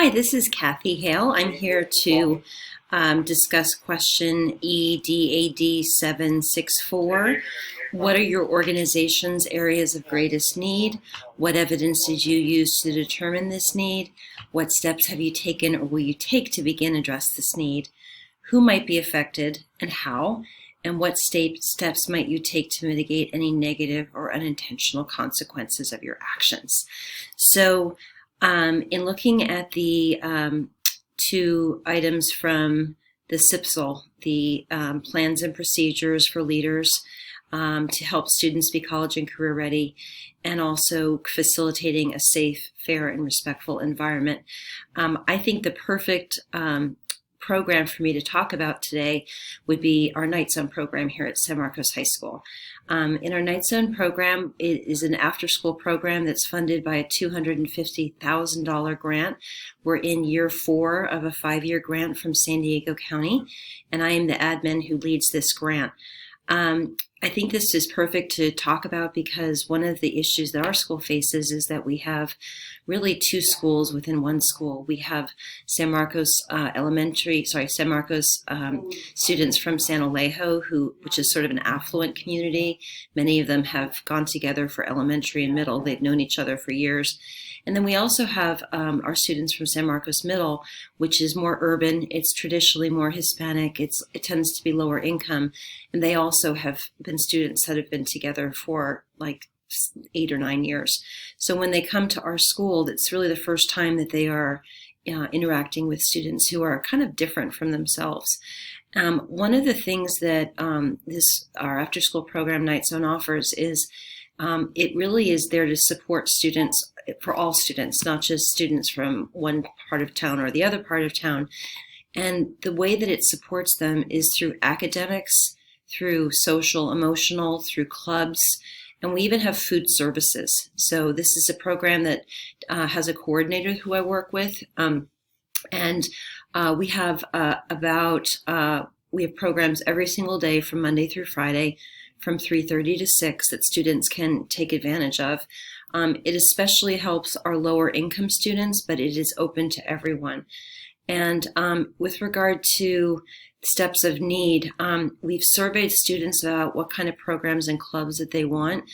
Hi, this is Kathy Hale. I'm here to discuss question EDAD 764. What are your organization's areas of greatest need? What evidence did you use to determine this need? What steps have you taken or will you take to begin address this need? Who might be affected and how? And what steps might you take to mitigate any negative or unintentional consequences of your actions? So, in looking at the two items from the CIPSL, the plans and procedures for leaders to help students be college and career ready, and also facilitating a safe, fair, and respectful environment, I think the perfect program for me to talk about today would be our Night Zone program here at San Marcos High School. In our Night Zone program, it is an after-school program that's funded by a $250,000 grant. We're in year 4 of a 5-year grant from San Diego County, and I am the admin who leads this grant. I think this is perfect to talk about because one of the issues that our school faces is that we have really 2 schools within one school. We have San Marcos San Marcos students from San Alejo, which is sort of an affluent community. Many of them have gone together for elementary and middle. They've known each other for years. And then we also have our students from San Marcos Middle, which is more urban. It's traditionally more Hispanic. It tends to be lower income. And they also have been students that have been together for like 8 or 9 years. So when they come to our school, it's really the first time that they are interacting with students who are kind of different from themselves. One of the things that our after-school program Night Zone offers is it really is there to support students, for all students, not just students from one part of town or the other part of town. And the way that it supports them is through academics, through social, emotional, through clubs, and we even have food services. So this is a program that has a coordinator who I work with, and we have we have programs every single day from Monday through Friday from 3:30 to 6 that students can take advantage of. It especially helps our lower income students, but it is open to everyone. And with regard to steps of need, we've surveyed students about what kind of programs and clubs that they want.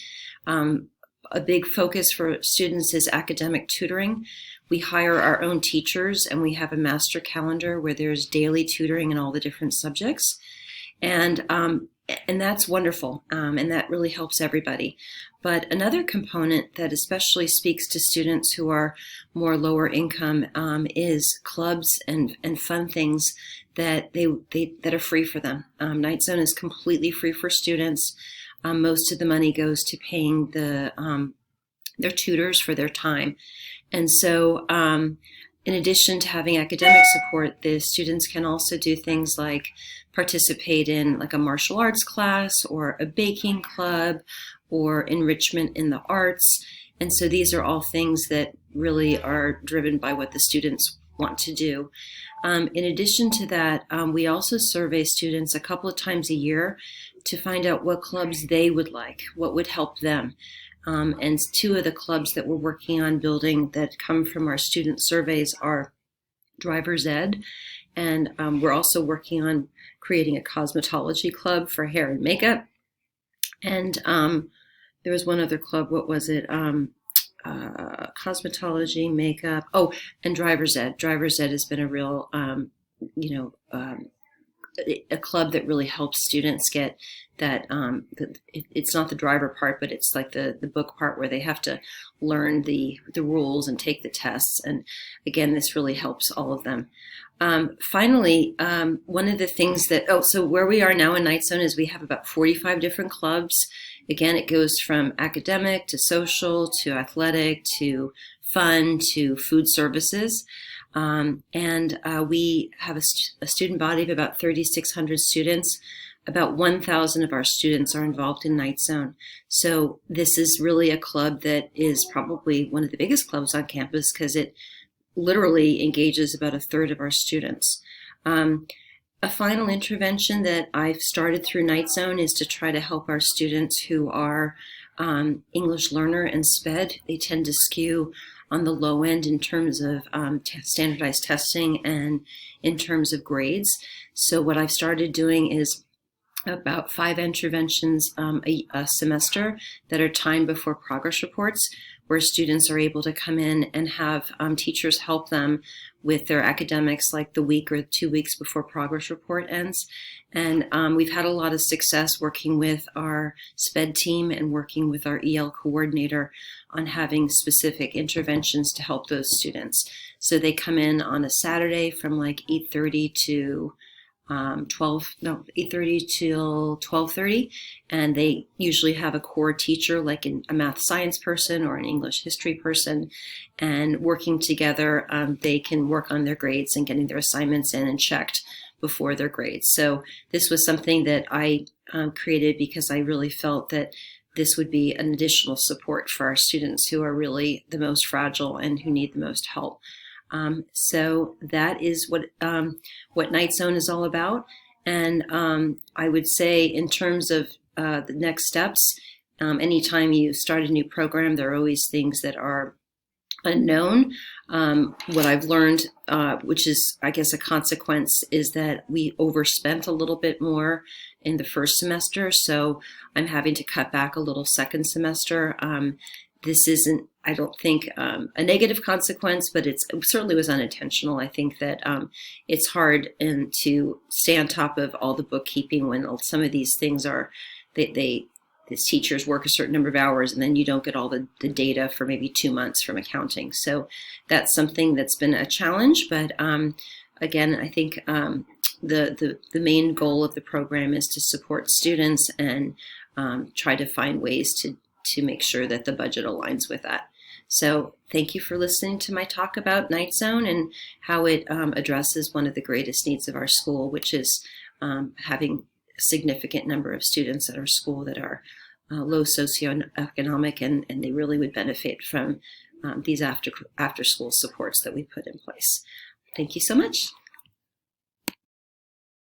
A big focus for students is academic tutoring. We hire our own teachers and we have a master calendar where there's daily tutoring in all the different subjects. And that's wonderful, and that really helps everybody. But another component that especially speaks to students who are more lower income is clubs and fun things that that are free for them. Night Zone is completely free for students. Most of the money goes to paying their tutors for their time. And so in addition to having academic support, the students can also do things like participate in like a martial arts class or a baking club or enrichment in the arts. And so these are all things that really are driven by what the students want to do. In addition to that, we also survey students a couple of times a year to find out what clubs they would like, what would help them. And 2 of the clubs that we're working on building that come from our student surveys are Driver's Ed, and we're also working on creating a cosmetology club for hair and makeup. And there was one other club, what was it? Cosmetology, makeup, and Driver's Ed. Driver's Ed has been a real, a club that really helps students get that, it's not the driver part, but it's like the book part where they have to learn the rules and take the tests. And again, this really helps all of them. Finally, one of the things so where we are now in Night Zone is we have about 45 different clubs. Again, it goes from academic to social to athletic to fun to food services. And we have a student body of about 3,600 students. About 1,000 of our students are involved in Night Zone. So this is really a club that is probably one of the biggest clubs on campus because it literally engages about a third of our students. A final intervention that I've started through Night Zone is to try to help our students who are English learner and SPED. They tend to skew on the low end in terms of standardized testing and in terms of grades. So what I've started doing is about 5 interventions a semester that are timed before progress reports, where students are able to come in and have teachers help them with their academics like the week or 2 weeks before progress report ends. And we've had a lot of success working with our SPED team and working with our EL coordinator on having specific interventions to help those students. So they come in on a Saturday from like 8:30 to 8:30 till 12:30, and they usually have a core teacher like a math science person or an English history person, and working together they can work on their grades and getting their assignments in and checked before their grades. So this was something that I created because I really felt that this would be an additional support for our students who are really the most fragile and who need the most help. So that is what Night Zone is all about. And I would say in terms of the next steps, anytime you start a new program, there are always things that are unknown. What I've learned, which is, I guess, a consequence, is that we overspent a little bit more in the first semester. So I'm having to cut back a little second semester. This isn't, I don't think, a negative consequence, but it certainly was unintentional. I think that it's hard to stay on top of all the bookkeeping when some of these things are, these teachers work a certain number of hours and then you don't get all the data for maybe 2 months from accounting. So that's something that's been a challenge. But again, I think the main goal of the program is to support students and try to find ways to make sure that the budget aligns with that. So thank you for listening to my talk about Night Zone and how it addresses one of the greatest needs of our school, which is having a significant number of students at our school that are low socioeconomic, and they really would benefit from these after school supports that we put in place. Thank you so much.